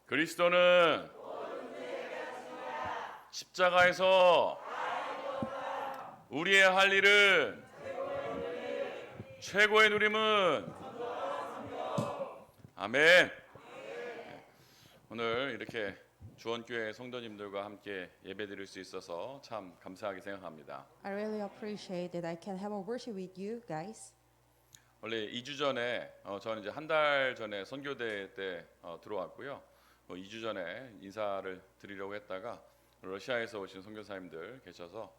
그리스도는 십자가에서 우리의 할 일은 최고의 누림은 아멘. 오늘 이렇게 주원교회 성도님들과 함께 예배드릴 수 있어서 참 감사하게 생각합니다. I really appreciate that I can have a worship with you guys. 원래 2주 전에 저는 이제 한 달 전에 선교대 때 들어왔고요. 2주 전에 인사를 드리려고 했다가 러시아에서 오신 선교사님들 계셔서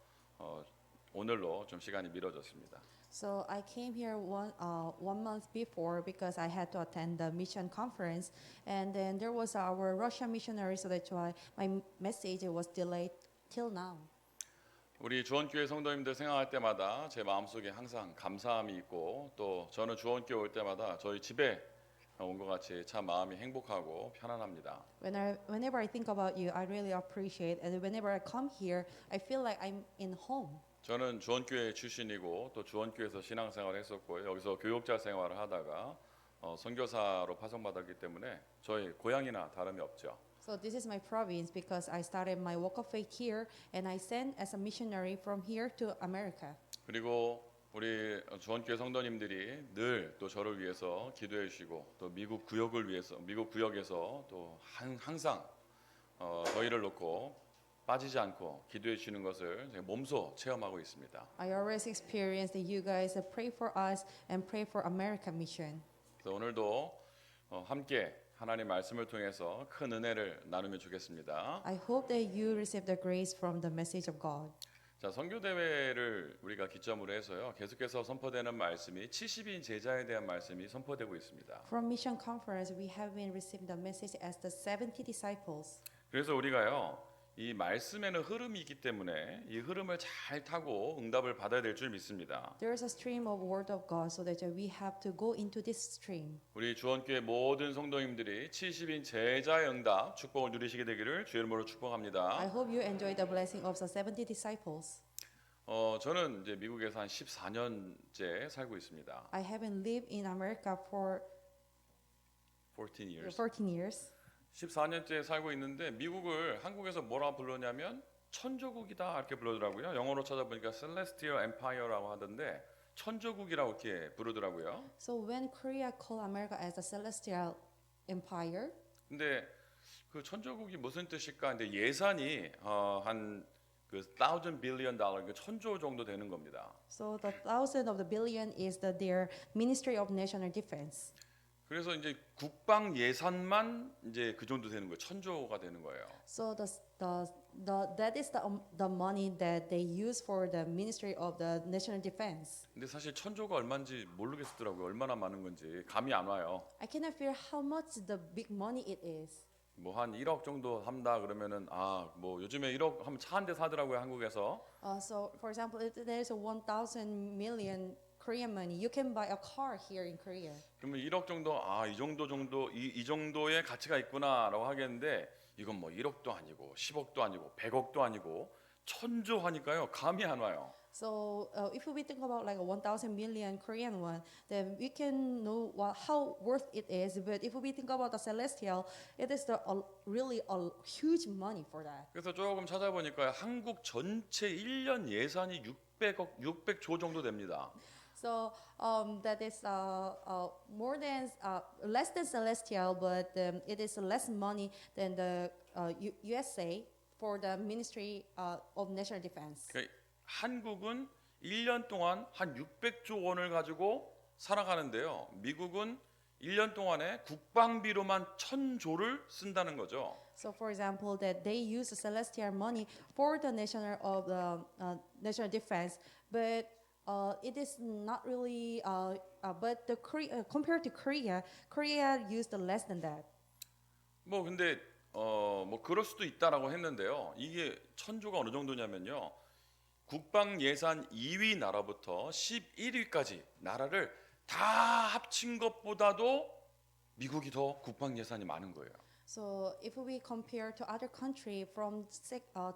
오늘로 좀 시간이 미뤄졌습니다. So I came here one month before because I had to attend the mission conference, and then there was our Russian missionary, so that's why my message was delayed till now. 우리 주원교회 성도님들 생각할 때마다 제 마음속에 항상 감사함이 있고 또 저는 주원교회 올 때마다 저희 집에 온 것 같이 참 마음이 행복하고 편안합니다. Whenever I think about you, I really appreciate, and whenever I come here, I feel like I'm in home. 저는 주원교회 출신이고 또 주원교회에서 신앙생활을 했었고 여기서 교육자 생활을 하다가 선교사로 파송받았기 때문에 저희 고향이나 다름이 없죠. So this is my province because I started my walk of faith here, and I sent as a missionary from here to America. 그리고 우리 주원교회 성도님들이 늘 또 저를 위해서 기도해 주시고 또 미국 구역을 위해서 미국 구역에서 또 항상 저희를 놓고 빠지지 않고 기도해 주시는 것을 제가 몸소 체험하고 있습니다. I always experience that you guys pray for us and pray for America mission. 그래서 오늘도 함께 하나님 말씀을 통해서 큰 은혜를 나누면 좋겠습니다. I hope that you receive the grace from the message of God. 자, 선교 대회를 우리가 기점으로 해서요. 계속해서 선포되는 말씀이 70인 제자에 대한 말씀이 선포되고 있습니다. From mission conference, we have been receiving the message as the 70 disciples. 그래서 우리가요. 이 말씀에는 흐름이 있기 때문에 이 흐름을 잘 타고 응답을 받아야 될 줄 믿습니다. There is a stream of word of God, so that we have to go into this stream. 우리 주원교회 모든 성도님들이 70인 제자의 응답 축복을 누리시게 되기를 주의 이름으로 축복합니다. I hope you enjoy the blessing of the 70 disciples. 저는 이제 미국에서 한 14년째 살고 있습니다. I haven't lived in America for 14 years. 14 years. 14년째 살고 있는데 미국을 한국에서 뭐라 불렀냐면 천조국이다 이렇게 부르더라고요. 영어로 찾아보니까 Celestial Empire라고 하던데 천조국이라고 이렇게 부르더라고요. So when Korea called America as a celestial empire, 근데 그 천조국이 무슨 뜻일까? 근데 예산이 한그 $1,000 billion, 그 천조 정도 되는 겁니다. so the thousand of the billion is their Ministry of National Defense. 그래서 이제 국방 예산만 이제 그 정도 되는 거예요. 천조가 되는 거예요. So that is the money that they use for the Ministry of the National Defense. 근데 사실 천조가 얼마인지 모르겠더라고요. 얼마나 많은 건지 감이 안 와요. I cannot figure how much the big money it is. 뭐 한 1억 정도 한다 그러면은 뭐 요즘에 1억 하면 차 한 대 사더라고요. 한국에서. So for example, if there is a 1,000 million Korean money, you can buy a car here in Korea. 그러면 1억 정도 이 정도의 가치가 있구나라고 하겠는데 이건 뭐 1억도 아니고 10억도 아니고 100억도 아니고 천조 하니까요. 감이 안 와요. So if we think about like a 1,000 million Korean won, then we can know how worth it is. But if we think about the celestial, it is really a huge money for that. 그래서 조금 찾아보니까 한국 전체 1년 예산이 600조 정도 됩니다. So that is more than less than celestial, but it is less money than the USA for the Ministry of National Defense. 그러니까 한국은 1년 동안 한 600조 원을 가지고 살아가는데요. 미국은 1년 동안에 국방비로만 1,000조를 쓴다는 거죠. So, for example, that they use the celestial money for the national defense, but it is not really. But compared to Korea, Korea used less than that. 뭐 근데 뭐 그럴 수도 있다라고 했는데요. 이게 1,000조가 어느 정도냐면요. 국방 예산 2위 나라부터 11위까지 나라를 다 합친 것보다도 미국이 더 국방 예산이 많은 거예요. So if we compare to other country from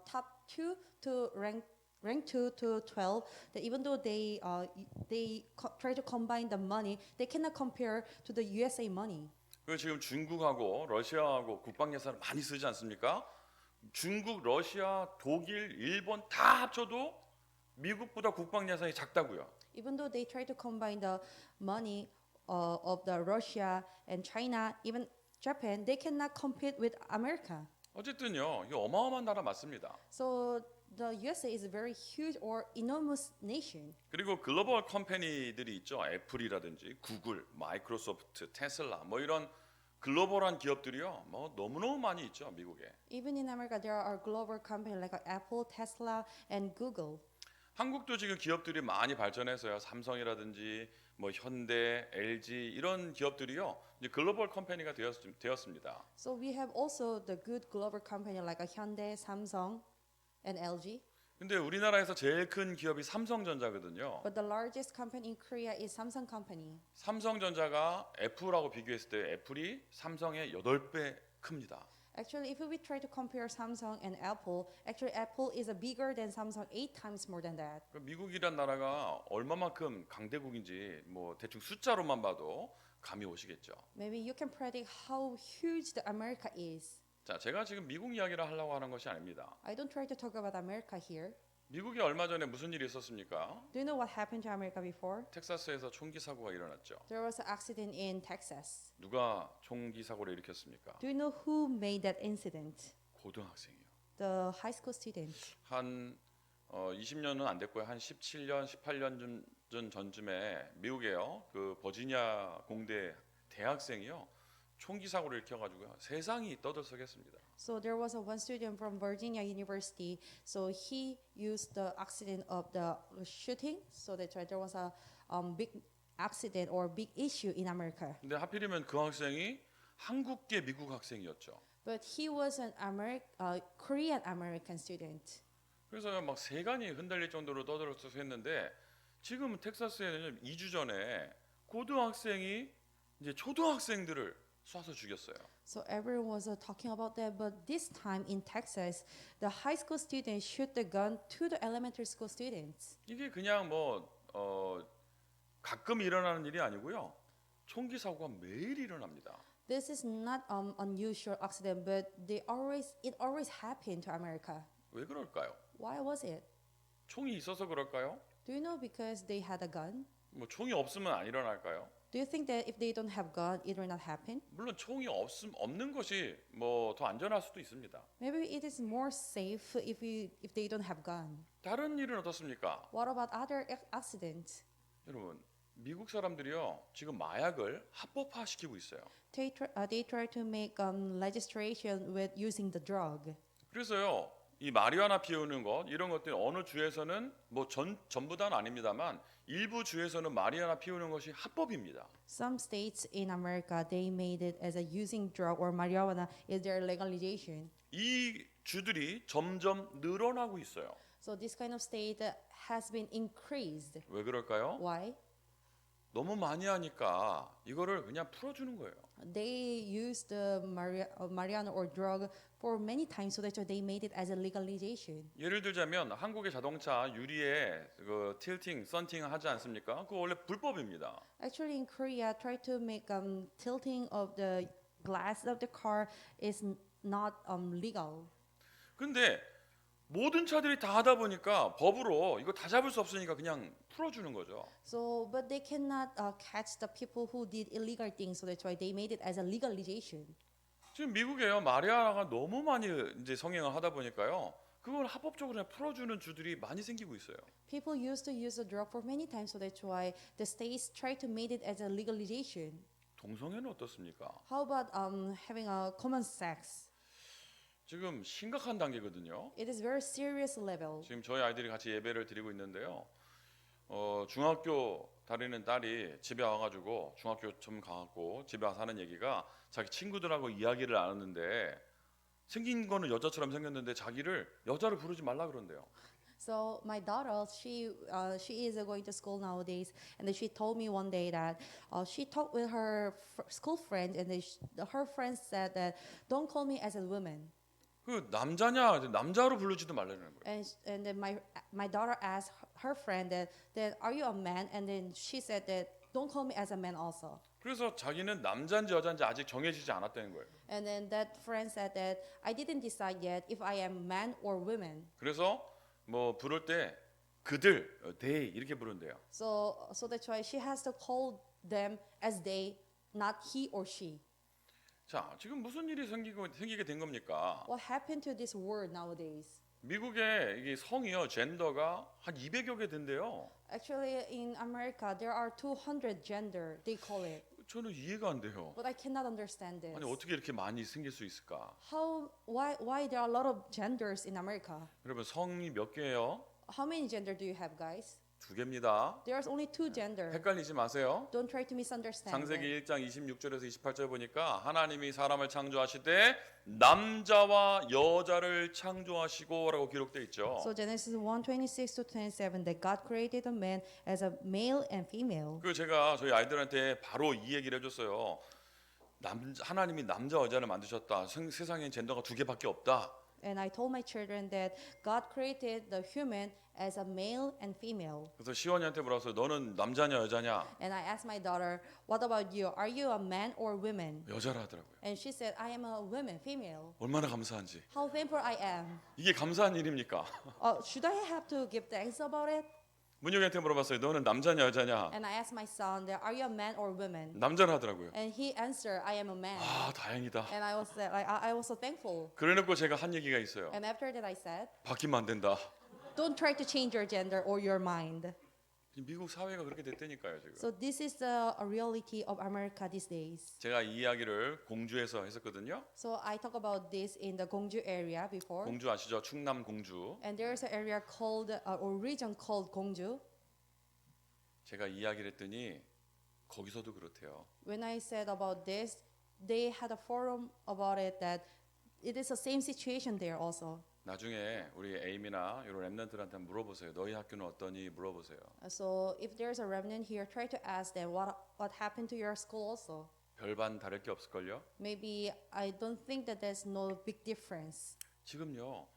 top 2 to rank 2 to 12, that even though they try to combine the money, they cannot compare to the USA money. 그 지금 중국하고 러시아하고 국방 예산을 많이 쓰지 않습니까? 중국, 러시아, 독일, 일본 다 합쳐도 미국보다 국방 예산이 작다고요. Even though they try to combine the money of the Russia and China, even Japan, they cannot compete with America. 어쨌든요, 이게 어마어마한 나라 맞습니다. So the USA is a very huge or enormous nation. 그리고 글로벌 컴퍼니들이 있죠. 애플이라든지 구글, 마이크로소프트, 테슬라 뭐 이런 글로벌한 기업들이요. 뭐 너무너무 많이 있죠, 미국에. Even in America, there are global companies like Apple, Tesla, and Google. 한국도 지금 기업들이 많이 발전해서요. 삼성이라든지 뭐 현대, LG 이런 기업들이요. 이제 글로벌 컴퍼니가 되었습니다. So we have also the good global company like Hyundai, Samsung, and LG. 근데 우리나라에서 제일 큰 기업이 삼성전자거든요. But the largest company in Korea is Samsung company. 삼성전자가 애플하고 비교했을 때 애플이 삼성의 8배 큽니다. Actually, if we try to compare Samsung and Apple, actually Apple is bigger than Samsung 8 times more than that. 그 미국이란 나라가 얼마만큼 강대국인지 뭐 대충 숫자로만 봐도 감이 오시겠죠. Maybe you can predict how huge the America is. 자, 제가 지금 미국 이야기를 하려고 하는 것이 아닙니다. I don't try to talk about America here. 미국에 얼마 전에 무슨 일이 있었습니까? Do you know what happened to America before? 텍사스에서 총기 사고가 일어났죠. There was an accident in Texas. 누가 총기 사고를 일으켰습니까? Do you know who made that incident? 고등학생이요. The high school student. 한 20년은 안 됐고요. 한 17년, 18년 전쯤에 미국에요. 그 버지니아 공대 대학생이요. 총기 사고를 일으켜가지고요. 세상이 떠들썩했습니다. So there was one student from Virginia University. So he used the accident of the shooting. So that's why there was a big accident or big issue in America. 근데 하필이면 그 학생이 한국계 미국 학생이었죠. But he was an Korean American student. 그래서 막 세간이 흔들릴 정도로 떠들썩했는데 지금 텍사스에는 2주 전에 고등학생이 이제 초등학생들을 쏴서 죽였어요. So everyone was talking about that, but this time in Texas, the high school students shoot the gun to the elementary school students. 이게 그냥 가끔 일어나는 일이 아니고요. 총기 사고가 매일 일어납니다. This is not unusual accident, but it always happened to America. 왜 그럴까요? Why was it? 총이 있어서 그럴까요? Do you know because they had a gun? 뭐 총이 없으면 안 일어날까요? Do you think that if they don't have gun, it will not happen? 물론 총이 없는 것이 뭐 더 안전할 수도 있습니다. Maybe it is more safe if they don't have gun. 다른 일은 어떻습니까? What about other accidents? 여러분, 미국 사람들이요 지금 마약을 합법화시키고 있어요. They try to make legislation with using the drug. 그래서요 이 마리화나 피우는 것 이런 것들 어느 주에서는 뭐 전부 다는 아닙니다만 일부 주에서는 마리화나 피우는 것이 합법입니다. Some states in America they made it as a using drug or marijuana is their legalization. 이 주들이 점점 늘어나고 있어요. So this kind of state has been increased. 왜 그럴까요? Why? 너무 많이 하니까 이거를 그냥 풀어주는 거예요. They used the marijuana or drug for many times, so that's why they made it as a legalization. 예를 들자면 한국의 자동차 유리에 그 틸팅, 썬팅 하지 않습니까? 그거 원래 불법입니다. Actually, in Korea, try to make tilting of the glass of the car is not legal. 근데 모든 차들이 다 하다 보니까 법으로 이거 다 잡을 수 없으니까 그냥 풀어주는 거죠. So, but they cannot catch the people who did illegal things, so that's why they made it as a legalization. 지금 미국에요 마리아나가 너무 많이 이제 성행을 하다 보니까요 그걸 합법적으로 그냥 풀어주는 주들이 많이 생기고 있어요. People used to use the drug for many times, so that's why the states try to make it as a legalization. 동성애는 어떻습니까? How about having a common sex? 지금 심각한 단계거든요. It is very serious level. 지금 저희 아이들이 같이 예배를 드리고 있는데요. 중학교 다니는 딸이 집에 와가지고 중학교 좀 가갖고 집에 와서 하는 얘기가 자기 친구들하고 이야기를 나눴는데 생긴 거는 여자처럼 생겼는데 자기를 여자로 부르지 말라 그런대요. So my daughter, she is going to school nowadays, and then she told me one day that she talked with her school friend, and then her friend said that don't call me as a woman. 그 남자냐 남자로 부르지도 말라는 거예요. And then my daughter asked her friend that are you a man? And then she said that don't call me as a man also. 그래서 자기는 남자인지 여자인지 아직 정해지지 않았다는 거예요. And then that friend said that I didn't decide yet if I am man or woman. 그래서 뭐 부를 때 그들, they 이렇게 부른대요. So that's why she has to call them as they, not he or she. 자, 지금 무슨 일이 생기게 된 겁니까? What happened to this word nowadays? 미국의 이게 성이요, 젠더가 한 200여 개 된대요. Actually, in America, there are 200 gender, they call it. 저는 이해가 안 돼요. But I cannot understand this. 아니 어떻게 이렇게 많이 생길 수 있을까? Why there are a lot of genders in America? 여러분 성이 몇 개예요? How many gender do you have, guys? 2개입니다. There's only 2 gender. 헷갈리지 마세요. Don't try to misunderstand. 창세기 1장 26절에서 28절 보니까 하나님이 사람을 창조하시되 남자와 여자를 창조하시고라고 기록돼 있죠. So Genesis 1:26 to 27 that God created a man as a male and female. 그 제가 저희 아이들한테 바로 이 얘기를 해줬어요. 하나님이 남자 여자를 만드셨다. 세상엔 젠더가 2개밖에 없다. And I told my children that God created the human as a male and female. 그래서 시원이한테 물었어요. 너는 남자냐 여자냐? And I asked my daughter, "What about you? Are you a man or woman?" 여자라 하더라고요. And she said, "I am a woman, female." 얼마나 감사한지. How thankful I am. 이게 감사한 일입니까? Should I have to give thanks about it? 문혁이한테 물어봤어요. 너는 남자냐 여자냐? And I asked my son, that, "Are you a man or woman?" 남자라 하더라고요. And he answered, "I am a man." 아 다행이다. And I was like, I was so thankful. 그래놓고 제가 한 얘기가 있어요. And after that, I said, 바뀌면 안 된다. "Don't try to change your gender or your mind." 미국 사회가 그렇게 됐다니까요 지금. So this is the reality of America these days. 제가 이 이야기를 공주에서 했었거든요. So I talk about this in the Gongju area before. 공주 아시죠? 충남 공주. And there's an area called, or region called Gongju. 제가 이야기를 했더니 거기서도 그렇대요. When I said about this, they had a forum about it that it is the same situation there also. 나중에 우리 에임이나 이런 랩런트들한테 한번 물어보세요. 너희 학교는 어떠니 물어보세요. So if there's a remnant here, try to ask them what happened to your school also. 별반 다를 게 없을걸요? Maybe I don't think that there's no big difference. 지금요.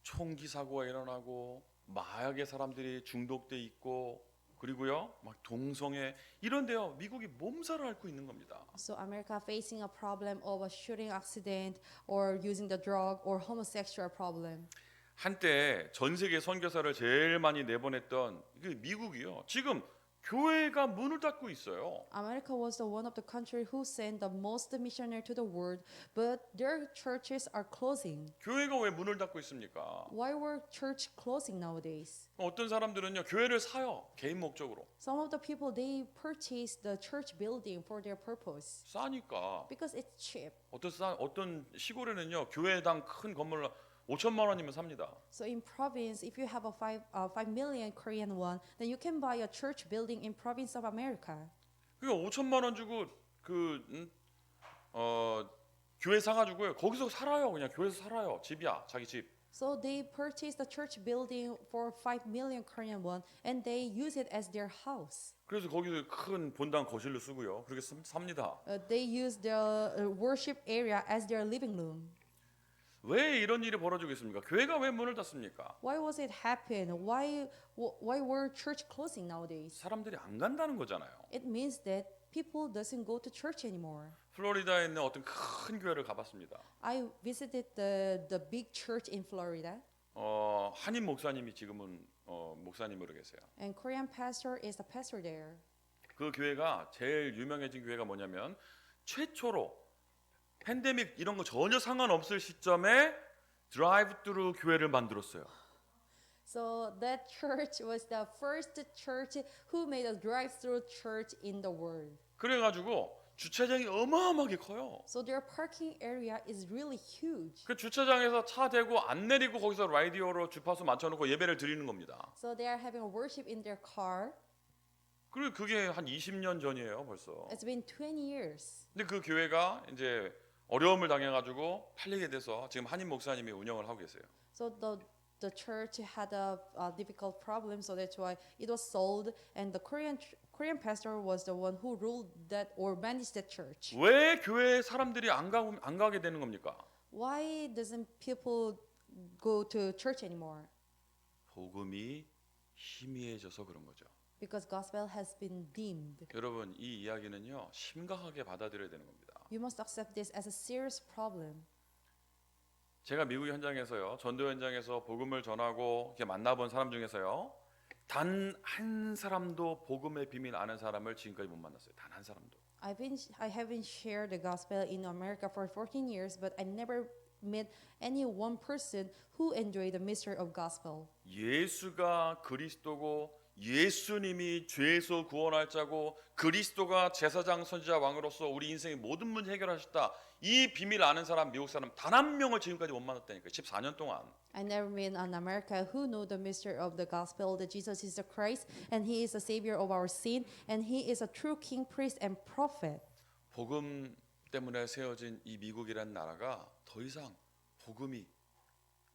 총기 사고가 일어나고 마약에 사람들이 중독돼 있고 그리고요. 막 동성애 이런데요. 미국이 몸살을 앓고 있는 겁니다. So America facing a problem of a shooting accident or using the drug or homosexual problem. 한때 전 세계 선교사를 제일 많이 내보냈던 그 미국이요. 지금 교회가 문을 닫고 있어요. America was the one of the country who sent the most missionary to the world, but their churches are closing. 교회가 왜 문을 닫고 있습니까? Why were church closing nowadays? 어떤 사람들은요. 교회를 사요. 개인 목적으로. Some of the people they purchase the church building for their purpose 싸니까. because it's cheap. 어떤 시골에는요. 교회당 큰 건물 5천만 원이면 삽니다. So in province, if you have a 5 million Korean won, then you can buy a church building in province of America. 그러니까 5천만 원 주고 교회 사가지고요. 거기서 살아요. 그냥 교회에서 살아요. 집이야. 자기 집. So they purchase the church building for 5 million Korean won, and they use it as their house. 그래서 거기서 큰 본당 거실로 쓰고요. 그렇게 삽니다. They use the worship area as their living room. 왜 이런 일이 벌어지고 있습니까? 교회가 왜 문을 닫습니까? Why was it happen? Why were church closing nowadays? 사람들이 안 간다는 거잖아요. It means that people doesn't go to church anymore. 플로리다에 있는 어떤 큰 교회를 가봤습니다. I visited the big church in Florida, 한인 목사님이 지금은 목사님으로 계세요. and Korean pastor is the pastor there. 그 교회가 제일 유명해진 교회가 뭐냐면 최초로 팬데믹 이런 거 전혀 상관없을 시점에 드라이브-스루 교회를 만들었어요. So that church was the first church who made a drive-through church in the world. 그래가지고 주차장이 어마어마하게 커요. So their parking area is really huge. 그 주차장에서 차 대고 안 내리고 거기서 라디오로 주파수 맞춰놓고 예배를 드리는 겁니다. So they are having a worship in their car. 그리고 그게 한 20년 전이에요, 벌써. It's been 20 years. 근데 그 교회가 이제 어려움을 당해가지고 팔리게 돼서 지금 한인 목사님이 운영을 하고 계세요. So the church had a difficult problem, so that's why it was sold, and the Korean pastor was the one who ruled that or managed that church. 왜 교회에 사람들이 안 가게 되는 겁니까? Why doesn't people go to church anymore? 복음이 희미해져서 그런 거죠. because gospel has been dimmed. 여러분 이 이야기는요 심각하게 받아들여야 되는 겁니다. You must accept this as a serious problem. 제가 미국 현장에서요 전도 현장에서 복음을 전하고 이렇게 만나본 사람 중에서요 단 한 사람도 복음의 비밀 아는 사람을 지금까지 못 만났어요. 단 한 사람도. I haven't shared the gospel in America for 14 years, but I never met any one person who enjoyed the mystery of gospel. 예수가 그리스도고 예수님이 죄에서 구원할 자고 그리스도가 제사장 선지자 왕으로서 우리 인생의 모든 문제 해결하셨다. 이 비밀 아는 사람 미국 사람 단 한 명을 지금까지 못 만났다니까. 14년 동안. I never met an America who knew the mystery of the gospel that Jesus is the Christ and He is the Savior of our sin and He is a true King, priest, and prophet. 복음 때문에 세워진 이 미국이라는 나라가 더 이상 복음이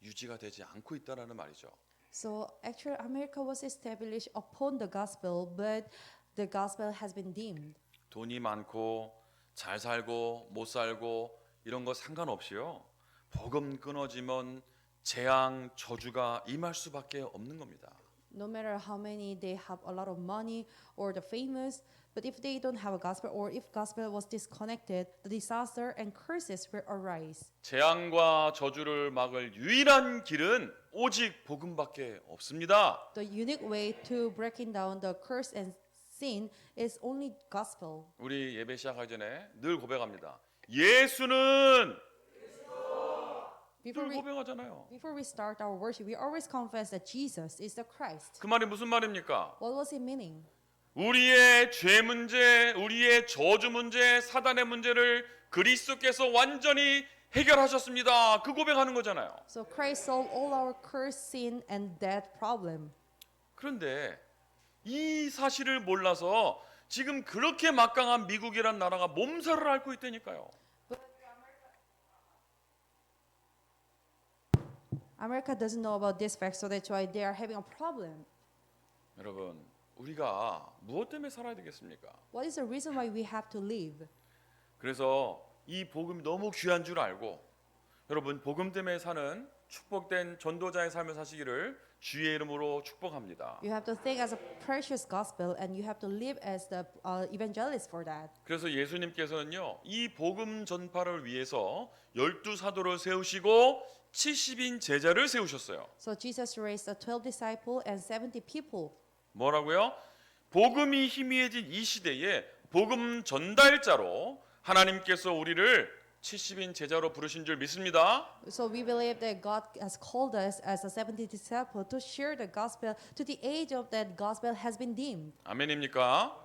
유지가 되지 않고 있다라는 말이죠. So actually, America was established upon the gospel, but the gospel has been dimmed. 돈이 많고 잘 살고 못 살고 이런 거 상관없이요. 복음 끊어지면 재앙 저주가 임할 수밖에 없는 겁니다. No matter how many they have a lot of money or the famous, but if they don't have a gospel or if gospel was disconnected, the disaster and curses will arise. 재앙과 저주를 막을 유일한 길은 오직 복음밖에 없습니다. The unique way to breaking down the curse and sin is only gospel. 우리 예배 시작하기 전에 늘 고백합니다. 예수는 늘 고백하잖아요. Before we start our worship, we always confess that Jesus is the Christ. 그 말이 무슨 말입니까? What was it meaning? 우리의 죄 문제, 우리의 저주 문제, 사단의 문제를 그리스도께서 완전히 해결하셨습니다. 그 고백하는 거잖아요. So Christ solved all our curse, sin, and death problem. 그런데 이 사실을 몰라서 지금 그렇게 막강한 미국이란 나라가 몸살을 앓고 있다니까요. America doesn't know about this fact, so that's why they are having a problem. 여러분, 우리가 무엇 때문에 살아야 되겠습니까? What is the reason why we have to live? 그래서 이 복음이 너무 귀한 줄 알고 여러분 복음 때문에 사는 축복된 전도자의 삶을 사시기를 주의 이름으로 축복합니다. You have to think as a precious gospel, and you have to live as the evangelist for that. 그래서 예수님께서는요 이 복음 전파를 위해서 12사도를 세우시고 70인 제자를 세우셨어요. So Jesus raised the 12 disciples and 70 people. 뭐라고요? 복음이 희미해진 이 시대에 복음 전달자로 하나님께서 우리를 70인 제자로 부르신 줄 믿습니다. So we believe that God has called us as a 70 disciple to share the gospel to the age of that gospel has been dimmed. 아멘입니까?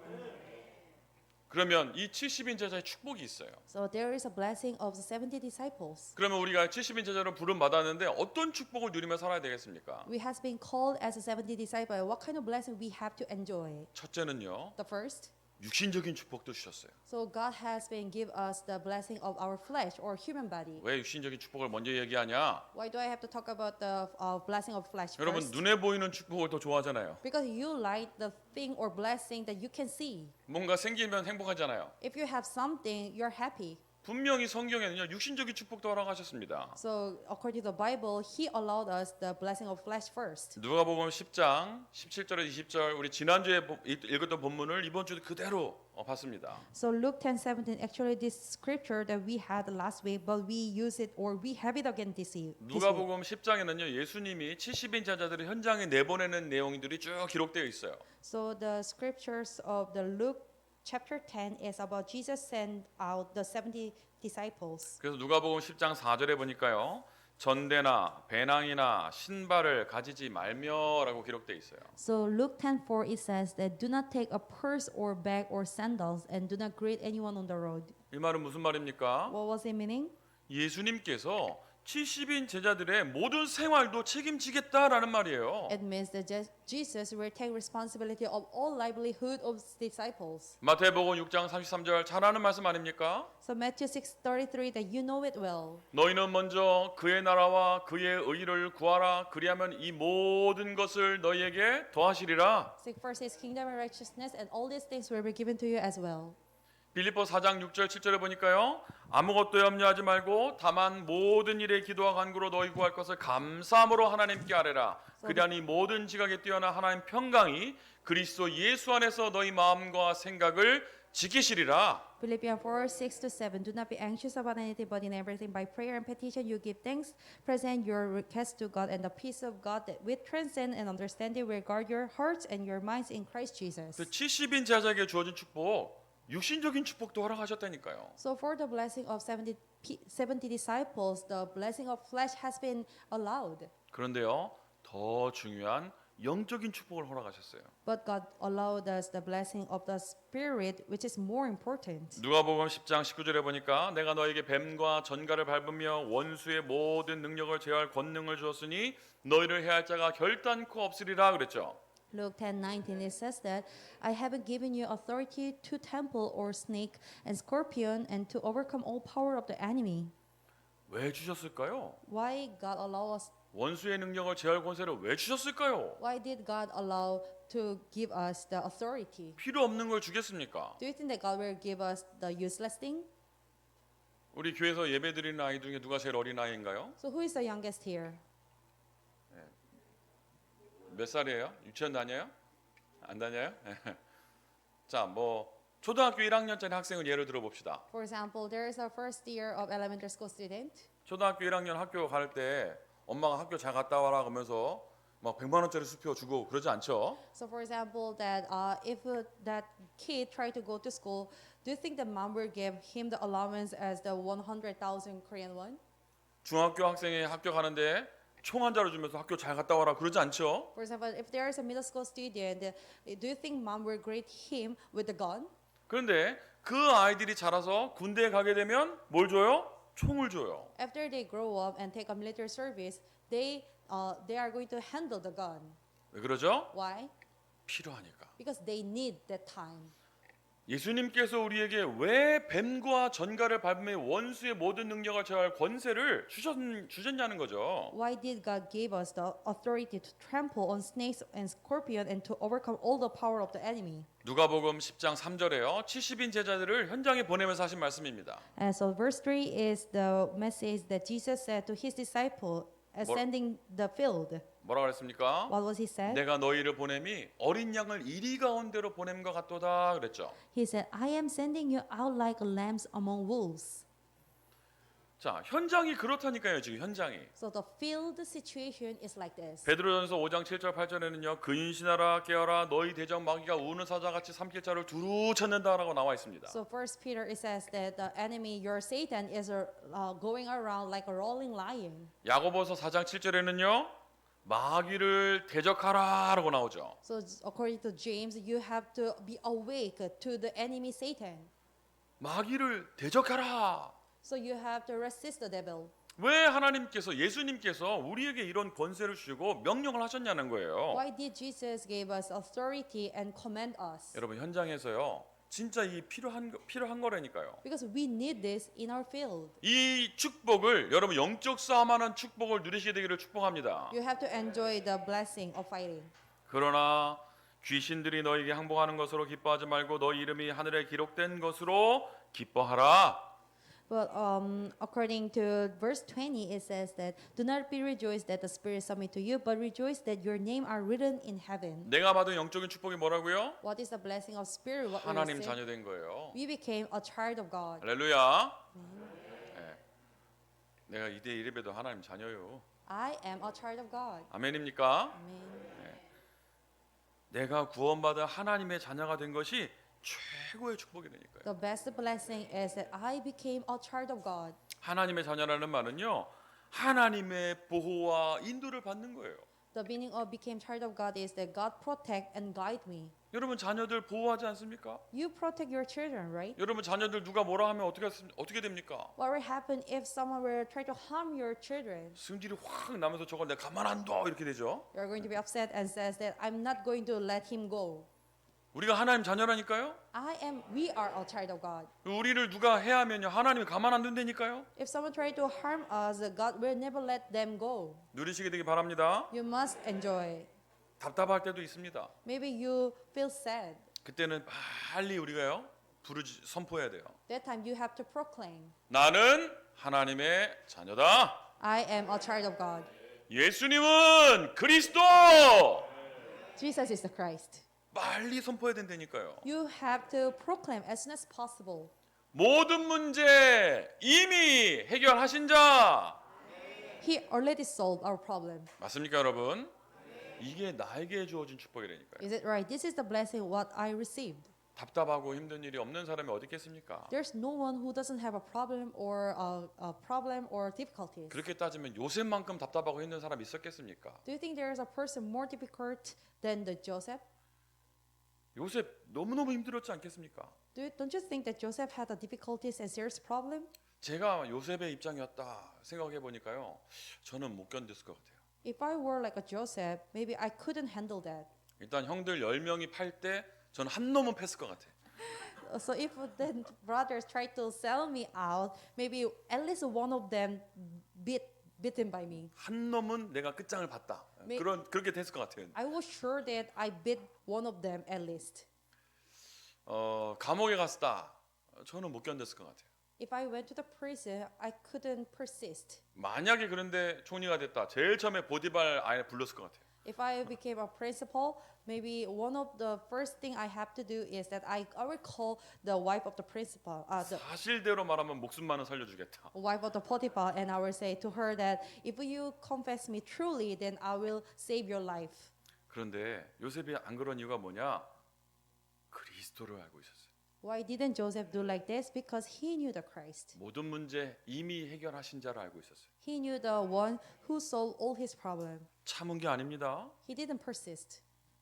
그러면 이 70인 제자의 축복이 있어요. So there is a blessing of the 70 disciples. 그러면 우리가 70인 제자로 부름 받았는데 어떤 축복을 누리며 살아야 되겠습니까? We has been called as a 70 disciple. What kind of blessing we have to enjoy? 첫째는요. The first, 육신적인 축복도 주셨어요. so God has been give us the blessing of our flesh or human body. 왜 육신적인 축복을 먼저 얘기하냐? Why do I have to talk about the blessing of flesh 여러분 first? 눈에 보이는 축복을 더 좋아하잖아요. Because you like the thing or blessing that you can see. 뭔가 생기면 행복하잖아요. If you have something, you're happy. 분명히 성경에는요 육신적인 축복도 허락하셨습니다. So according to the Bible, He allowed us the blessing of flesh first. 누가복음 10장 17절에서 20절 우리 지난주에 읽었던 본문을 이번 주도 그대로 봤습니다. So Luke 10:17, actually this scripture that we had last week, but we use it or we have it again this week. 누가복음 10장에는요 예수님이 70인 제자들을 현장에 내보내는 내용들이 쭉 기록되어 있어요. So the scriptures of the Luke chapter 10 is about Jesus sent out the 70 disciples. 그래서 누가복음 10장 4절에 보니까요 전대나 배낭이나 신발을 가지지 말며라고 기록되어 있어요. So Luke 10:4 it says that do not take a purse or bag or sandals and do not greet anyone on the road. 이 말은 무슨 말입니까? What was it meaning? 예수님께서 70인 제자들의 모든 생활도 책임지겠다라는 말이에요. It means that Jesus will take responsibility of all livelihood of his disciples. 마태복음 6장 33절 잘 아는 말씀 아닙니까? So Matthew 6:33 that you know it well. 너희는 먼저 그의 나라와 그의 의를 구하라. 그리하면 이 모든 것을 너희에게 더하시리라. Seek first his kingdom and righteousness, and all these things will be given to you as well. 빌립보 4장 6절 7절에 보니까요. 아무것도 염려하지 말고 다만 모든 일에 기도와 간구로 너희 구할 것을 감사함으로 하나님께 아뢰라. 그리하니 모든 지각에 뛰어나 하나님 평강이 그리스도 예수 안에서 너희 마음과 생각을 지키시리라. Philippians 4, 6 to 7. Do not be anxious about anything, but in everything by prayer and petition you give thanks. Present your requests to God, and the peace of God that with transcend and understanding will guard your hearts and your minds in Christ Jesus. 70인 제자에게 주어진 축복, 육신적인 축복도 허락하셨다니까요. So for the blessing of 70 disciples, the blessing of flesh has been allowed. 그런데요, 더 중요한 영적인 축복을 허락하셨어요. But God allowed us the blessing of the Spirit, which is more important. 누가복음 10장 19절에 보니까 내가 너에게 뱀과 전갈을 밟으며 원수의 모든 능력을 제어할 권능을 주었으니 너희를 해할 자가 결단코 없으리라 그랬죠. Luke 10:19 it says that I haven't given you authority to trample or snake and scorpion and to overcome all power of the enemy. 왜 주셨을까요? Why God allow us? 원수의 능력을 제어할 권세를 왜 주셨을까요? Why did God allow to give us the authority? 필요 없는 걸 주겠습니까? Do you think that God will give us the useless thing? 우리 교회에서 예배드리는 아이 중에 누가 제일 어린 아이인가요? So who is the youngest here? 몇 살이에요? 유치원 다녀요? 안 다녀요? 자, 뭐 초등학교 1학년짜리 학생을 예를 들어 봅시다. For example, there is a first year of elementary school student. 초등학교 1학년 학교 갈 때 엄마가 학교 잘 갔다 와라 그러면서 막 100만 원짜리 수표 주고 그러지 않죠? So for example, that if that kid try to go to school, do you think the mom will give him the allowance as the 100,000 Korean won? 중학교 학생이 학교 가는데 총 한 자루 주면서 학교 잘 갔다 와라 그러지 않죠? For example, if there is a middle school student, do you think mom will greet him with the gun? 그런데 그 아이들이 자라서 군대에 가게 되면 뭘 줘요? 총을 줘요. After they grow up and take a military service, they are going to handle the gun. 왜 그러죠? Why? 필요하니까. Because they need that time. 예수님께서 우리에게 왜 뱀과 전갈을 밟으며 원수의 모든 능력을 제어할 권세를 주셨냐는 거죠. Why did God give us the authority to trample on snakes and scorpion and to overcome all the power of the enemy? 누가복음 10장 3절에요. 70인 제자들을 현장에 보내면서 하신 말씀입니다. And so verse 3 is the message that Jesus said to his disciple ascending the field. 뭐라 그랬습니까? What was he said? 내가 너희를 보냄이 어린 양을 이리 가운데로 보냄과 같도다 그랬죠. He said, I am sending you out like lambs among wolves. 자, 현장이 그렇다니까요. 지금 현장이. So the field situation is like this. 베드로전서 5장 7절 8절에는요. 근신하라 깨어라 너희 대적 마귀가 우는 사자같이 삼킬 자를 두루 찾는다라고 나와 있습니다. So First Peter it says that the enemy, your Satan, is going around like a rolling lion. 야고보서 4장 7절에는요. 마귀를 대적하라라고 나오죠. So according to James, you have to be awake to the enemy Satan. 마귀를 대적하라. So you have to resist the devil. 왜 하나님께서 예수님께서 우리에게 이런 권세를 주시고 명령을 하셨냐는 거예요. Why did Jesus give us authority and command us? 여러분 현장에서요. 진짜 이 필요한 거라니까요. Because we need this in our field. 이 축복을 여러분 영적 싸움하는 축복을 누리시게 되기를 축복합니다. You have to enjoy the blessing of fighting. 그러나 귀신들이 너에게 항복하는 것으로 기뻐하지 말고 너희 이름이 하늘에 기록된 것으로 기뻐하라. But according to verse 20, it says that do not be rejoiced that the Spirit submit to you, but rejoice that your name are written in heaven. 내가 받은 영적인 축복이 뭐라고요? What is the blessing of Spirit? What we 하나님 receive? 자녀 된 거예요. We became a child of God. 할렐루야. 네. 내가 이대 이래봬도 하나님 자녀요. I am a child of God. 아멘입니까? Amen. 내가 구원받아 하나님의 자녀가 된 것이 최고의 축복이 되니까요. The best blessing is that I became a child of God. 하나님의 자녀라는 말은요. 하나님의 보호와 인도를 받는 거예요. The meaning of became child of God is that God protect and guide me. 여러분 자녀들 보호하지 않습니까? You protect your children, right? 여러분 자녀들 누가 뭐라 하면 어떻게 됩니까? What will happen if someone will try to harm your children? 승질이 확 나면서 저걸 내가 가만 안 둬 이렇게 되죠. You're going to be upset and says that I'm not going to let him go. 우리가 하나님 자녀라니까요. We are a child of God. 우리를 누가 해하면요 하나님이 가만 안 둔다니까요. If someone try to harm us, God will never let them go. 누리시게 되기 바랍니다. You must enjoy. 답답할 때도 있습니다. Maybe you feel sad. 그때는 빨리 우리가요 부르지 선포해야 돼요. That time you have to proclaim, 나는 하나님의 자녀다. I am a child of God. 예수님은 그리스도. Jesus is the Christ. 빨리 선포해야 된다니까요. You have to proclaim as soon as possible. 모든 문제 이미 해결하신 자. He already solved our problem. 맞습니까, 여러분? 이게 나에게 주어진 축복이라니까요. Is it right? This is the blessing what I received. 답답하고 힘든 일이 없는 사람이 어디 있겠습니까? There's no one who doesn't have a problem or difficulties. 그렇게 따지면 요셉만큼 답답하고 힘든 사람이 있었겠습니까? Do you think there is a person more difficult than the Joseph? 요셉 너무너무 힘들었지 않겠습니까? Don't you think that Joseph had a difficulties and serious problem? 제가 요셉의 입장이었다 생각해 보니까요. 저는 못 견뎠을 것 같아요. If I were like a Joseph, maybe I couldn't handle that. 일단 형들 10명이 팔 때 저는 한 놈은 팼을 것 같아요. So if the brothers try to sell me out, maybe at least one of them beaten by me. 한 놈은 내가 끝장을 봤다. 그렇게 됐을 것 같아요. I was sure that I beat one of them at least. 감옥에 갔다. 저는 못 견뎠을 것 같아요. If I went to the prison, I couldn't persist. 만약에 그런데 총리가 됐다. 제일 처음에 보디발 안에 불렀을 것 같아요. If I became a principal, maybe one of the first thing I have to do is that I will call the wife of the principal, the 사실대로 말하면 목숨만은 살려주겠다. wife of the Potiphar, and I will say to her that if you confess me truly, then I will save your life. 그런데 요셉이 안 그런 이유가 뭐냐? 그리스도를 알고 있었어요. Why didn't Joseph do like this? Because he knew the Christ. 모든 문제 이미 해결하신 자를 알고 있었어요. He knew the one who solved all his problem. 참은 게 아닙니다. He didn't persist.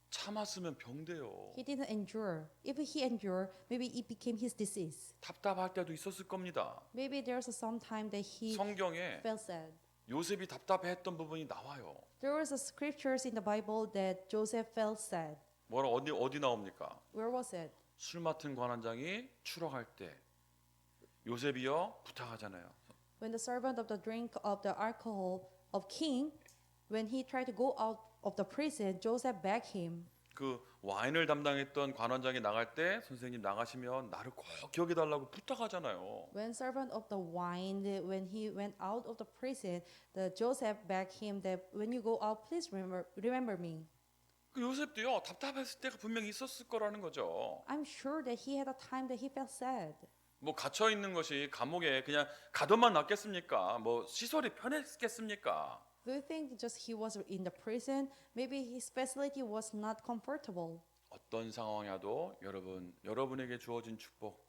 참았으면 병돼요. He didn't endure. If he endured, maybe it became his disease. 답답할 때도 있었을 겁니다. Maybe there's some time that he 성경에 felt sad. 요셉이 답답해했던 부분이 나와요. There was a scriptures in the Bible that Joseph felt sad. 뭐라 어디 나옵니까? Where was it? 술 맡은 관원장이 추락할 때 요셉이여 부탁하잖아요. When the servant of the drink of the alcohol of king, when he tried to go out of the prison, Joseph begged him. 그 와인을 담당했던 관원장이 나갈 때 선생님 나가시면 나를 꼭 기억해 달라고 부탁하잖아요. When servant of the wine, when he went out of the prison, the Joseph begged him that when you go out, please remember me. 그 요셉도요 답답했을 때가 분명히 있었을 거라는 거죠. I'm sure that he had a time that he felt sad. 뭐 갇혀 있는 것이 감옥에 그냥 가둬만 놨겠습니까? 뭐 시설이 편했겠습니까? Do you think just he was in the prison? Maybe his facility was not comfortable. 어떤 상황이라도 여러분에게 주어진 축복,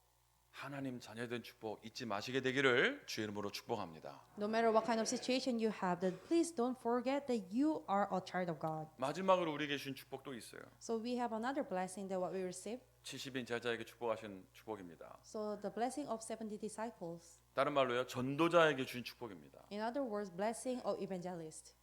하나님 자녀된 축복 잊지 마시게 되기를 주의 이름으로 축복합니다. No matter what kind of situation you have, that please don't forget that you are a child of God. 마지막으로 우리에게 주신 축복도 있어요. So we have another blessing that what we receive. 70인 제자에게 축복하신 축복입니다. So the blessing of 70 disciples. 다른 말로요 전도자에게 주신 축복입니다. In other words, blessing of evangelist.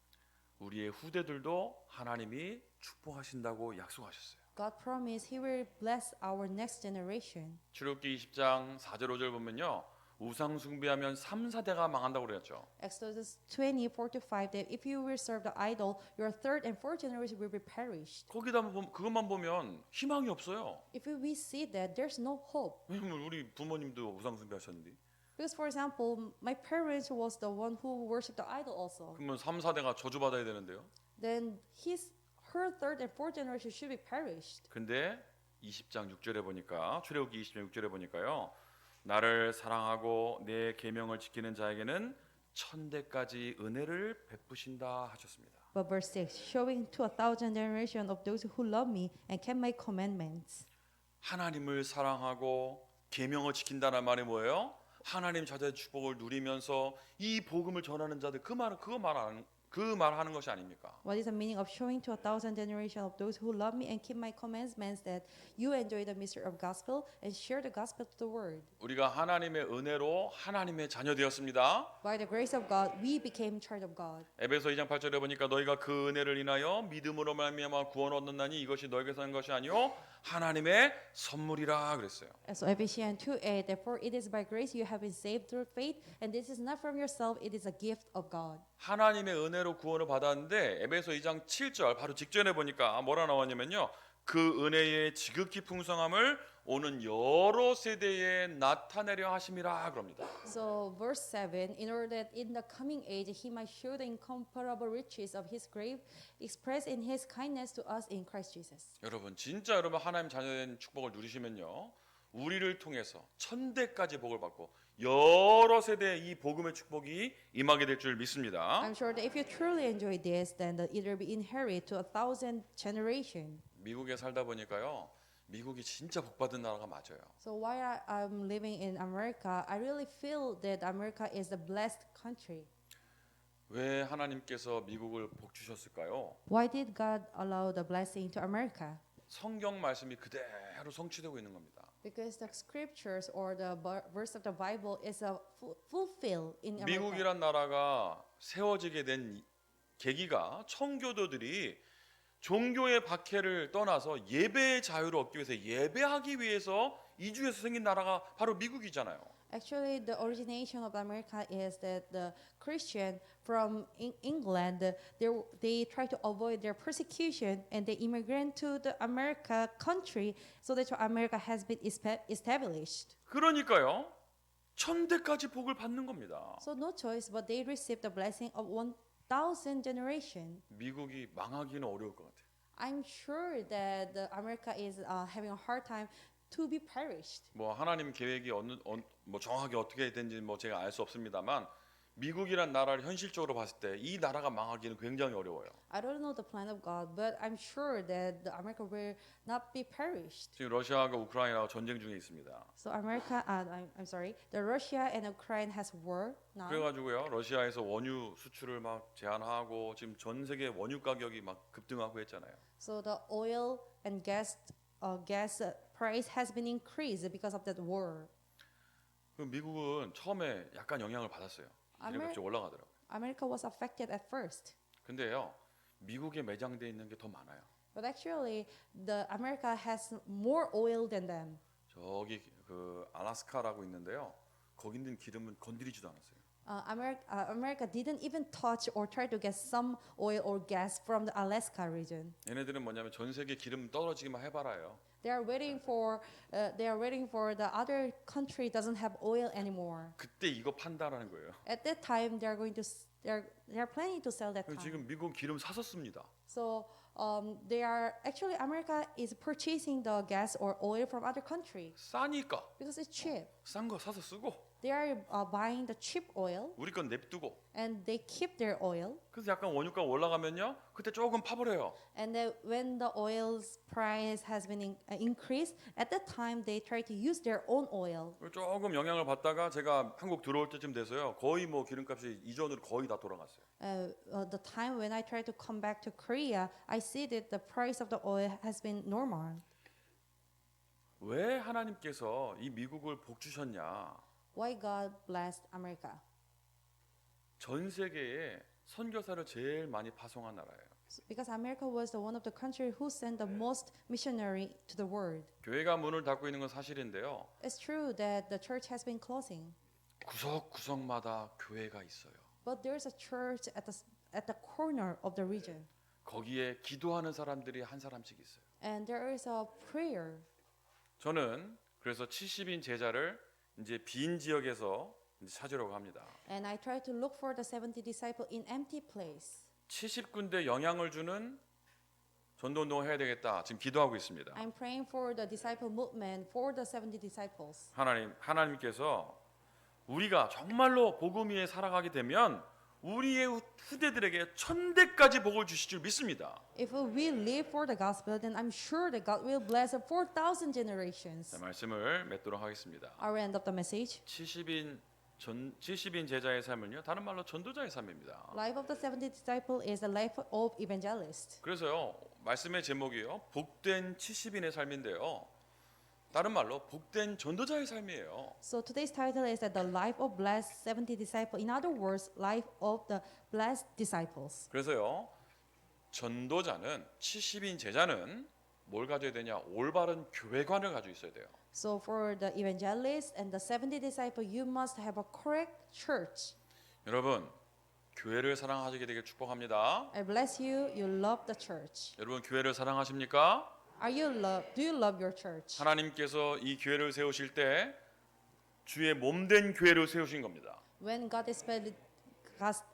우리의 후대들도 하나님이 축복하신다고 약속하셨어요. God promised He will bless our next generation. 출애굽기 20장 4절 5절 보면요 우상 숭배하면 3, 4대가 망한다고 그랬죠. Exodus 20:4-5 that if you will serve the idol, your third and fourth generation will be perished. 거기다 그것만 보면 희망이 없어요. If we see that, there's no hope. 왜냐면 우리 부모님도 우상 숭배하셨는데. Because for example, my parents was the one who worshipped the idol also. 그러면 3, 4대가 저주받아야 되는데요. Then her third and fourth generation should be perished. 근데 20장 6절에 보니까 출애굽기 20장 6절에 보니까요. 나를 사랑하고 내 계명을 지키는 자에게는 천대까지 은혜를 베푸신다 하셨습니다. But verse 6, showing to 1,000 generation of those who love me and keep my commandments. 하나님을 사랑하고 계명을 지킨다는 말이 뭐예요? 하나님 자녀의 축복을 누리면서 이 복음을 전하는 자들 그 말 하는 것이 아닙니까? What is the meaning of showing to 1,000 generation of those who love me and keep my commandments that you enjoy the mystery of gospel and share the gospel to the world? 우리가 하나님의 은혜로 하나님의 자녀 되었습니다. By the grace of God, we became child of God. 에베소 2장 8절에 보니까 너희가 그 은혜를 인하여 믿음으로 말미암아 구원 얻는다니 이것이 너희에게서 난 것이 아니요 하나님의 선물이라 그랬어요. And so Ephesians 2:8, therefore it is by grace you have been saved through faith, and this is not from yourself, it is a gift of God. 하나님의 은혜로 구원을 받았는데 에베소 2장 7절 바로 직전에 보니까 뭐라 나왔냐면요. 그 은혜의 지극히 풍성함을 오는 여러 세대에 나타내려 하심이라 그럽니다. So verse 7, in order that in the coming age he might show the incomparable riches of his grace expressed in his kindness to us in Christ Jesus. 여러분 진짜 여러분 하나님 자녀된 축복을 누리시면요. 우리를 통해서 천대까지 복을 받고 여러 세대의 이 복음의 축복이 임하게 될 줄 믿습니다. I'm sure that if you truly enjoy this, then it will be inherited to 1,000 generation. 미국에 살다 보니까요. 미국이 진짜 복 받은 나라가 맞아요. So while I'm living in America, I really feel that America is the blessed country. 왜 하나님께서 미국을 복 주셨을까요? Why did God allow the blessing to America? 성경 말씀이 그대로 성취되고 있는 겁니다. Because the scriptures or the verse of the Bible is fulfilled in America. 미국이란 나라가 세워지게 된 계기가 청교도들이 종교의 박해를 떠나서 예배의 자유를 얻기 위해서 예배하기 위해서 이주해서 생긴 나라가 바로 미국이잖아요. Actually, the origination of America is that the Christian from England, they try to avoid their persecution and they immigrate to the America country, so that America has been established. 그러니까요. 천대까지 복을 받는 겁니다. So no choice, but they receive the blessing of 1,000 generation. 미국이 망하기는 어려울 것 같아요. I'm sure that America is having a hard time to be perished. 뭐 하나님 계획이 뭐 정확하게 어떻게 된지 뭐 제가 알 수 없습니다만 미국이란 나라를 현실적으로 봤을 때 이 나라가 망하기는 굉장히 어려워요. I don't know the plan of God, but I'm sure that the America will not be perished. 지금 러시아가 우크라이나가 전쟁 중에 있습니다. So America, I'm sorry, the Russia and Ukraine has war now. 그래가지고요 러시아에서 원유 수출을 막 제한하고 지금 전 세계 원유 가격이 막 급등하고 했잖아요. So the oil and gas price has been increased because of that war. 그 미국은 처음에 약간 영향을 받았어요. 기름값이 올라가더라고요. America was affected at first, 근데요 미국에 매장돼 있는 게 더 많아요. but actually, the America has more oil than them. 저기 그 알래스카라고 있는데요. 거기 있는 기름은 건드리지도 않았어요. America didn't even touch or try to get some oil or gas from the Alaska region. 얘네들은 뭐냐면 전 세계 기름 떨어지기만 해봐라요. They are waiting for the other country doesn't have oil anymore. 그때 이거 판다라는 거예요. At that time, they're planning to sell that time. 지금 미국 기름 사섰습니다. So America is purchasing the gas or oil from other country 싸니까 because it's cheap. 싼 거 사서 쓰고 They are buying the cheap oil 우리 건 냅두고 and they keep their oil. 그래서 약간 원유가 올라가면요 그때 조금 파버려요. And then when the oil's price has been increased, at that time they try to use their own oil. 조금 영향을 받다가 제가 한국 들어올 때쯤 돼서요 거의 뭐 기름값이 이전으로 거의 다 돌아갔어요. The time when I try to come back to Korea, I see that the price of the oil has been normal. 왜 하나님께서 이 미국을 복 주셨냐? Why God blessed America? 전 세계에 선교사를 제일 많이 파송한 나라예요. Because America was the one of the country who sent the most missionary to the world. 교회가 문을 닫고 있는 건 사실인데요. It's true that the church has been closing, 구석구석마다 교회가 있어요. but there's a church at the corner of the region, 거기에 기도하는 사람들이 한 사람씩 있어요. and there is a prayer. 저는 그래서 70인 제자를 이제 빈 지역에서 이제 찾으려고 합니다. And I try to look for the 70 disciple in empty place. 70군데 영향을 주는 전도 운동을 해야 되겠다. 지금 기도하고 있습니다. I'm praying for the disciple movement for the 70 disciples. 하나님께서 우리가 정말로 복음 위에 살아가게 되면 우리의 후대들에게 천대까지 복을 주실 줄 믿습니다. If we live for the gospel, then I'm sure that God will bless 4,000 generations. 자, 말씀을 맺도록 하겠습니다. Our end of the message. 70인 제자의 삶은요. 다른 말로 전도자의 삶입니다. Life of the 70 disciple is the life of evangelist. 그래서요. 말씀의 제목이요. 복된 70인의 삶인데요. 다른 말로 복된 전도자의 삶이에요. So today's title is that the life of blessed 70 disciple. In other words, life of the blessed disciples. 그래서요. 전도자는 70인 제자는 뭘 가져야 되냐? 올바른 교회관을 가지고 있어야 돼요. So for the evangelist and the 70 disciple, you must have a correct church. 여러분, 교회를 사랑하시게 되길 축복합니다. I bless you. You love the church. 여러분 교회를 사랑하십니까? Do you love your church? 하나님께서 이 교회를 세우실 때 주의 몸된 교회를 세우신 겁니다. When God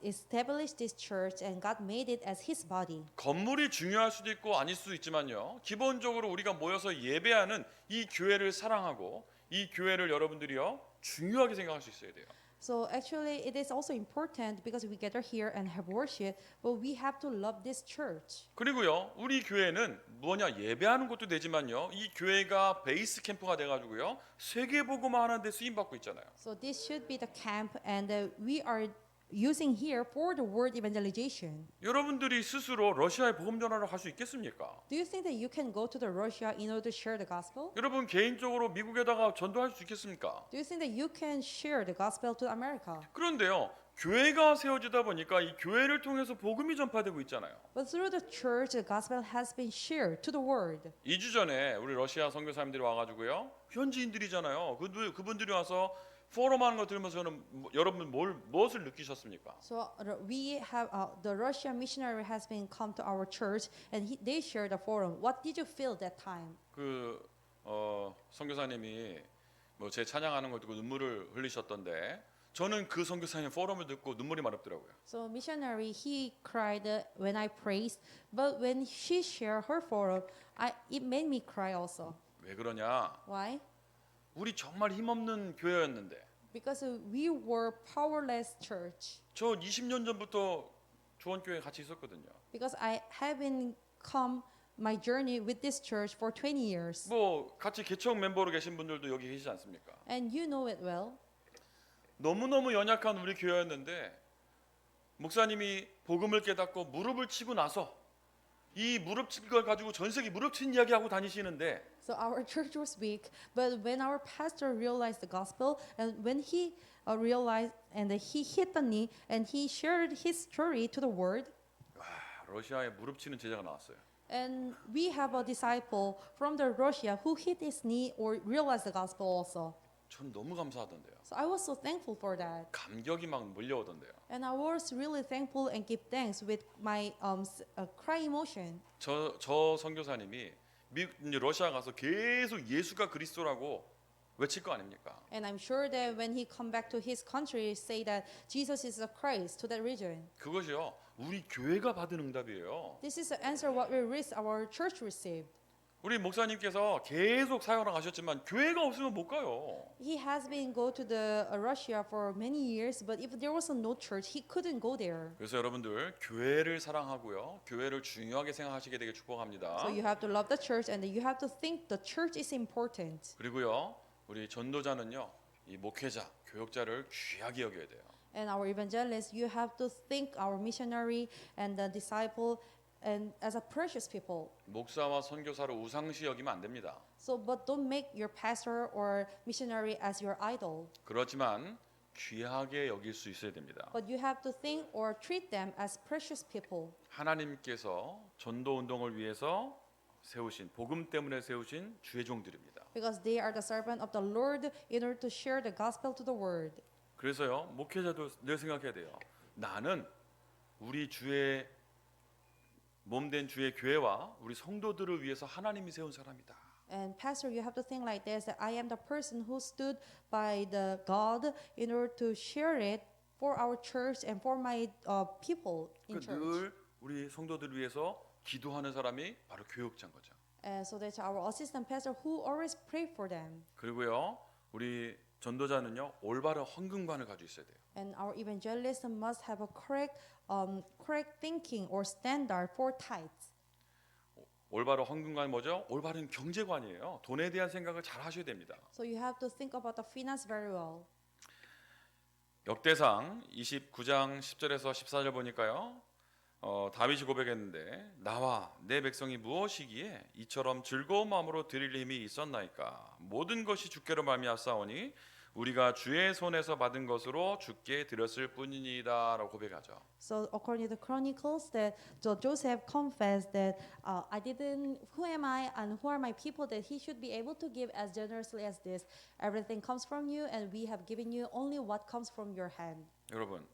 established this church and God made it as His body. 건물이 중요할 수도 있고 아닐 수도 있지만요. 기본적으로 우리가 모여서 예배하는 이 교회를 사랑하고 이 교회를 여러분들이요 중요하게 생각할 수 있어야 돼요. So actually, it is also important because we gather here and have worship, but we have to love this church. 그리고요, 우리 교회는 뭐냐 예배하는 것도 되지만요, 이 교회가 베이스 캠프가 돼가지고요 세계 복음화 하는데 쓰임 받고 있잖아요. So this should be the camp, and we are using here for the word evangelization. 여러분들이 스스로 러시아에 복음 전화를 할 수 있겠습니까? Do you think that you can go to the Russia in order to share the gospel? 여러분 개인적으로 미국에다가 전도할 수 있겠습니까? Do you think that you can share the gospel to America? 그런데요, 교회가 세워지다 보니까 이 교회를 통해서 복음이 전파되고 있잖아요. But through the church, the gospel has been shared to the world. 2주 전에 우리 러시아 선교사님들이 와가지고요, 현지인들이잖아요. 그분들이 와서 포럼하는 거 들으면서 저는 여러분 무엇을 느끼셨습니까? So we have the Russian missionary has been come to our church, and they shared the forum. What did you feel that time? 선교사님이 뭐 제 찬양하는 걸 듣고 눈물을 흘리셨던데 저는 그 선교사님 포럼을 듣고 눈물이 마렵더라고요. So missionary, he cried when I praised, but when she shared her forum, it made me cry also. 왜 그러냐? Why? 우리 정말 힘없는 교회였는데 Because we were powerless church. 저 20년 전부터 조원교회 같이 있었거든요. Because I have been come my journey with this church for 20 years. 뭐 같이 개척 멤버로 계신 분들도 여기 계시지 않습니까? And you know it well. 너무너무 연약한 우리 교회였는데 목사님이 복음을 깨닫고 무릎을 치고 나서 이 무릎 친 걸 가지고 전 세계 무릎 친 이야기 하고 다니시는데 So our church was weak, but when our pastor realized the gospel, and when he realized and he hit the knee and he shared his story to the world, 와, 러시아에 무릎 치는 제자가 나왔어요. and we have a disciple from the Russia who hit his knee or realized the gospel also. 전 너무 감사하던데요. So I was so thankful for that, 감격이 막 몰려오던데요. and I was really thankful and give thanks with my cry emotion. 저 선교사님이 이제 러시아 가서 계속 예수가 그리스도라고 외칠 거 아닙니까? And I'm sure that when he come back to his country, say that Jesus is the Christ to that region. 그것이요 우리 교회가 받은 응답이에요. This is the answer what our church received. 우리 목사님께서 계속 사역을 하셨지만 교회가 없으면 못 가요. He has been go to the Russia for many years, but if there was no church, he couldn't go there. 그래서 여러분들 교회를 사랑하고요, 교회를 중요하게 생각하시게 되길 축복합니다. So you have to love the church, and you have to think the church is important. 그리고요, 우리 전도자는요, 이 목회자, 교역자를 귀하게 여겨야 돼요. And our evangelists, you have to think our missionary and the disciple and as a precious people. 목사와 선교사를 우상시 여기면 안 됩니다. So, but don't make your pastor or missionary as your idol. 그렇지만 귀하게 여길 수 있어야 됩니다. But you have to think or treat them as precious people. 하나님께서 전도 운동을 위해서 세우신 복음 때문에 세우신 주의 종들입니다. Because they are the servant of the Lord in order to share the gospel to the world. 그래서요, 목회자도 늘 생각해야 돼요. 나는 우리 주의 몸된 주의 교회와 우리 성도들을 위해서 하나님이 세운 사람이다. And pastor, you have to think like this: that I am the person who stood by the God in order to share it for our church and for my people in church. 늘 우리 성도들을 위해서 기도하는 사람이 바로 교역자인 거죠. So that's our assistant pastor who always pray for them. 그리고요, 우리 전도자는요 올바른 헌금관을 가지고 있어야 돼요. And our evangelist must have a correct thinking or standard for tithes. 올바른 헌금관 뭐죠? 올바른 경제관이에요. 돈에 대한 생각을 잘 하셔야 됩니다. So you have to think about the finance very well. 역대상 29장 10절에서 14절 보니까요. 다윗이 고백했는데 나와 내 백성이 무엇이기에 이처럼 즐거운 마음으로 드릴 힘이 있었나이까 모든 것이 주께로 말미암사오니 우리가 주의 손에서 받은 것으로 주께 드렸을 뿐이니이다라고 고백하죠. So according to the Chronicles, that Joseph confessed that I didn't. Who am I and who are my people that he should be able to give as generously as this? Everything comes from you, and we have given you only what comes from your hand. 여러분,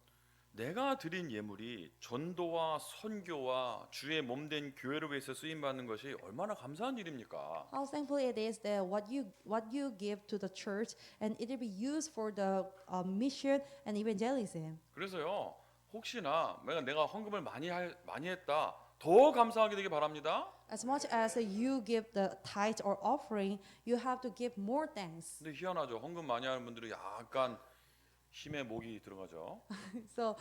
내가 드린 예물이 전도와 선교와 주의 몸된 교회를 위해서 쓰임 받는 것이 얼마나 감사한 일입니까? How thankful it is that what you give to the church and it will be used for the mission and evangelism. 그래서요. 혹시나 내가 헌금을 많이 했다. 더 감사하게 되기 바랍니다. As much as you give the tithe or offering, you have to give more thanks. 근데 희한하죠. 헌금 많이 하는 분들이 약간 힘에 목이 들어가죠. So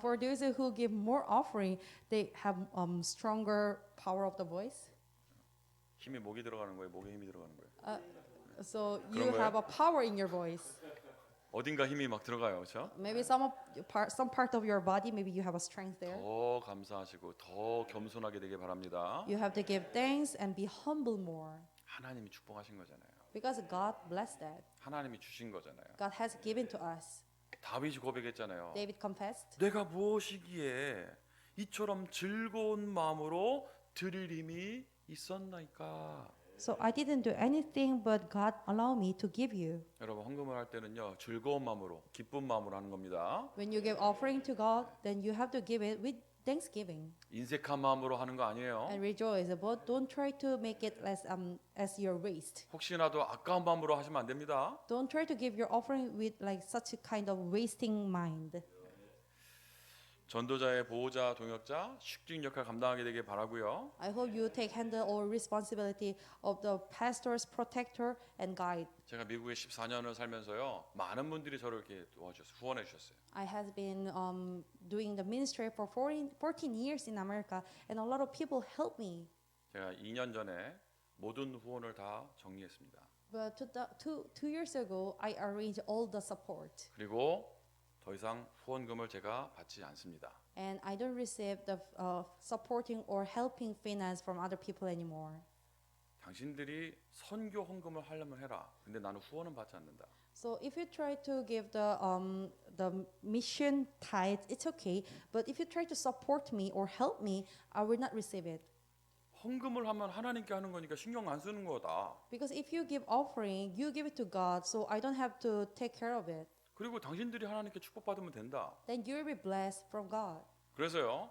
for those who give more offering, they have stronger power of the voice. 힘이 목이 들어가는 거예요. 목에 힘이 들어가는 거예요. So 그런 you 거예요? have a power in your voice. 어딘가 힘이 막 들어가요. 그렇죠? Maybe some part of your body, maybe you have a strength there. 더 감사하시고 더 겸손하게 되길 바랍니다. You have to give thanks and be humble more 하나님이 축복하신 거잖아요. because God blessed that. 하나님이 주신 거잖아요. God has given to us. 다윗이 고백했잖아요. David confessed. 내가 무엇이기에 이처럼 즐거운 마음으로 드릴 힘이 있었나이까. So I didn't do anything, but God allowed me to give you. 여러분 헌금을 할 때는요 즐거운 마음으로 기쁜 마음으로 하는 겁니다. When you give offering to God, then you have to give it with thanksgiving 인색한 마음으로 하는 거 아니에요. and rejoice. But don't try to make it as your waste. 혹시라도 아까운 마음으로 하시면 안 됩니다. Don't try to give your offering with like such a kind of wasting mind. 전도자의 보호자, 동역자, 식주인 역할 감당하게 되길 바라고요. I hope you take handle all responsibility of the pastor's protector and guide. 제가 미국에 14년을 살면서요 많은 분들이 저를 이렇게 도와주셨어요. 후원해 주셨어요. I have been doing the ministry for 14 years in America, and a lot of people helped me. 제가 2년 전에 모든 후원을 다 정리했습니다. But two years ago, I arranged all the support, 그리고 더 이상 후원금을 제가 받지 않습니다. and I don't receive the supporting or helping finance from other people anymore. 당신들이 선교 헌금을 하려면 해라. 근데 나는 후원은 받지 않는다. So if you try to give the mission tithe, it's okay. But if you try to support me or help me, I will not receive it. 헌금을 하면 하나님께 하는 거니까 신경 안 쓰는 거다. Because if you give offering, you give it to God, so I don't have to take care of it. 그리고 당신들이 하나님께 축복받으면 된다. Then you will be blessed from God. 그래서요.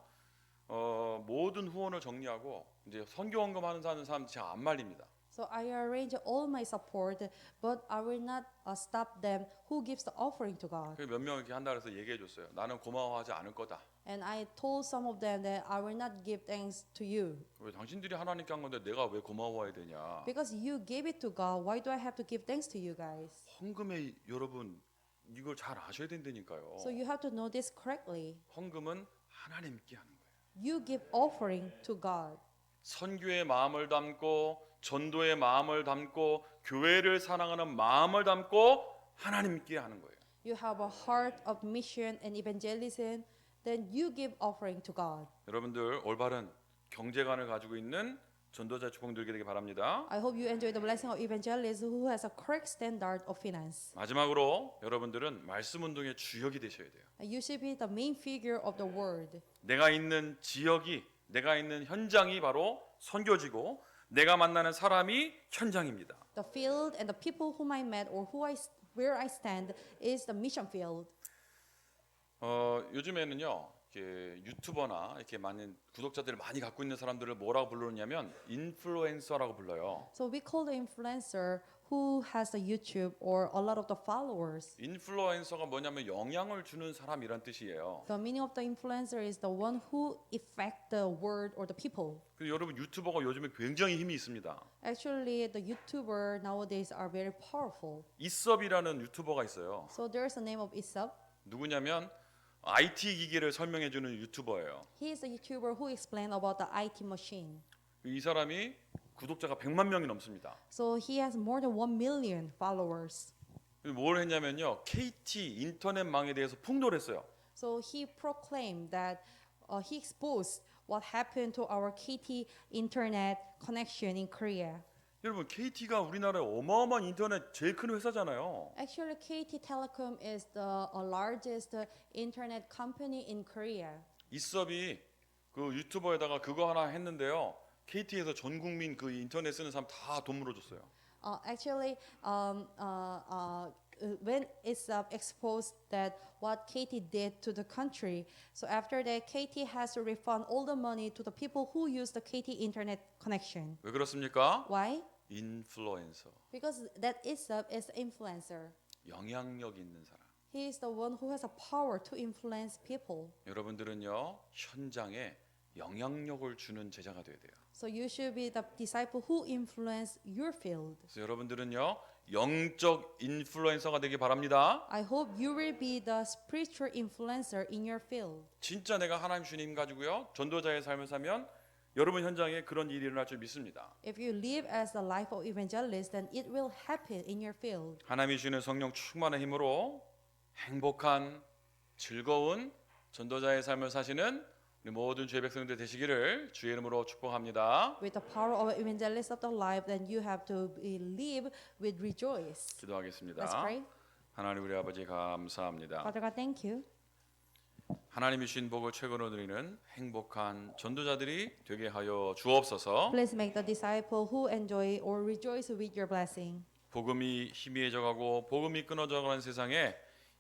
모든 후원을 정리하고 이제 선교 헌금하는 사람 제가 안 말립니다. So I arrange all my support, but I will not stop them who gives the offering to God. 몇 명 이렇게 한다 그래서 얘기해 줬어요. 나는 고마워하지 않을 거다. And I told some of them that I will not give thanks to you. 왜 당신들이 하나님께 한 건데 내가 왜 고마워해야 되냐? Because you gave it to God, why do I have to give thanks to you guys? 헌금에 여러분 이걸 잘 아셔야 된다니까요. So you have to know this correctly. 헌금은 하나님께 하는 거예요. You give offering to God. 선교의 마음을 담고 전도의 마음을 담고 교회를 사랑하는 마음을 담고 하나님께 하는 거예요. You have a heart of mission and evangelism, then you give offering to God. 여러분들 올바른 경제관을 가지고 있는 전도자 축복 누리게 되기 바랍니다. I hope you enjoy the blessing of evangelism who has a correct standard of finance. 마지막으로 여러분들은 말씀 운동의 주역이 되셔야 돼요. You should be the main figure of the word. 내가 있는 지역이 내가 있는 현장이 바로 선교지고 내가 만나는 사람이 현장입니다. The field and the people whom I met or where I stand is the mission field. 요즘에는요 이렇게 유튜버나 이렇게 많은 구독자들을 많이 갖고 있는 사람들을 뭐라고 부르냐면 인플루엔서라고 불러요. So we call the influencer who has a YouTube or a lot of the followers. 인플루엔서가 뭐냐면 영향을 주는 사람이란 뜻이에요. The meaning of the influencer is the one who affect the word or the people. 그래서 여러분 유튜버가 요즘에 굉장히 힘이 있습니다. Actually, the YouTuber nowadays are very powerful. 이섭이라는 유튜버가 있어요. So there's a name of Isab. 누구냐면 IT 기기를 설명해주는 유튜버예요. He is a YouTuber who explain about the IT machine. 이 사람이 구독자가 100만 명이 넘습니다. So he has more than 1 million followers. 뭘 했냐면요 KT 인터넷망에 대해서 풍토했어요. So he proclaimed that he exposed what happened to our KT internet connection in Korea. 여러분 KT가 우리나라의 어마어마한 인터넷 제일 큰 회사잖아요. Actually, KT Telecom is the largest internet company in Korea. 이섭이 그 유튜버에다가 그거 하나 했는데요. KT에서 전 국민 그 인터넷 쓰는 사람 다 돈 물어줬어요. Actually, when it's exposed that what Katie did to the country, so after that, Katie has to refund all the money to the people who use the Katie internet connection. 왜 그렇습니까? Why? 인플루언서, Because that Isab is influencer. 영향력 있는 사람. He is the one who has a power to influence people. 여러분들은요 현장에 영향력을 주는 제자가 돼야 돼요. So you should be the disciple who influence your field. 그래서 여러분들은요 영적 인플루언서가 되기 바랍니다. I hope you will be the spiritual influencer in your field. 진짜 내가 하나님 주님 가지고요 전도자의 삶을 살면 여러분 현장에 그런 일이 일어날 줄 믿습니다. If you live as the life of evangelist, then it will happen in your field. 하나님이 주는 성령 충만한 힘으로 행복한 즐거운 전도자의 삶을 사시는 우리 모든 주의 백성들 되시기를 주의 이름으로 축복합니다. With the power of evangelist of the life, then you have to live with rejoice. 기도하겠습니다. Let's pray. 하나님 우리 아버지 감사합니다. Father God, thank you. 하나님이 주신 복을 최고로 누리는 행복한 전도자들이 되게 하여 주옵소서. Please make the disciple who enjoy or rejoice with your blessing. 복음이 희미해져가고 복음이 끊어져가는 세상에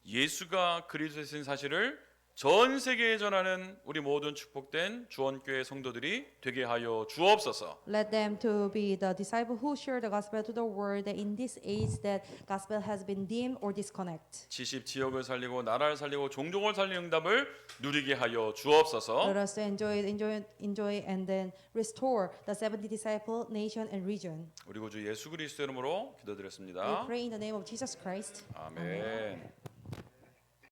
예수가 그리스도이신 사실을 전 세계에 전하는 우리 모든 축복된 주원교회 성도들이 되게 하여 주옵소서. Let them to be the disciple who share the gospel to the world that in this age that gospel has been dimmed or disconnect. 지십 지역을 살리고 나라를 살리고 종족을 살리는 응답을 누리게 하여 주옵소서. Let us to enjoy and then restore the 70 disciple nation and region. 우리 구주 예수 그리스도 이름으로 We 기도드렸습니다. pray in the name of Jesus Christ. 아멘.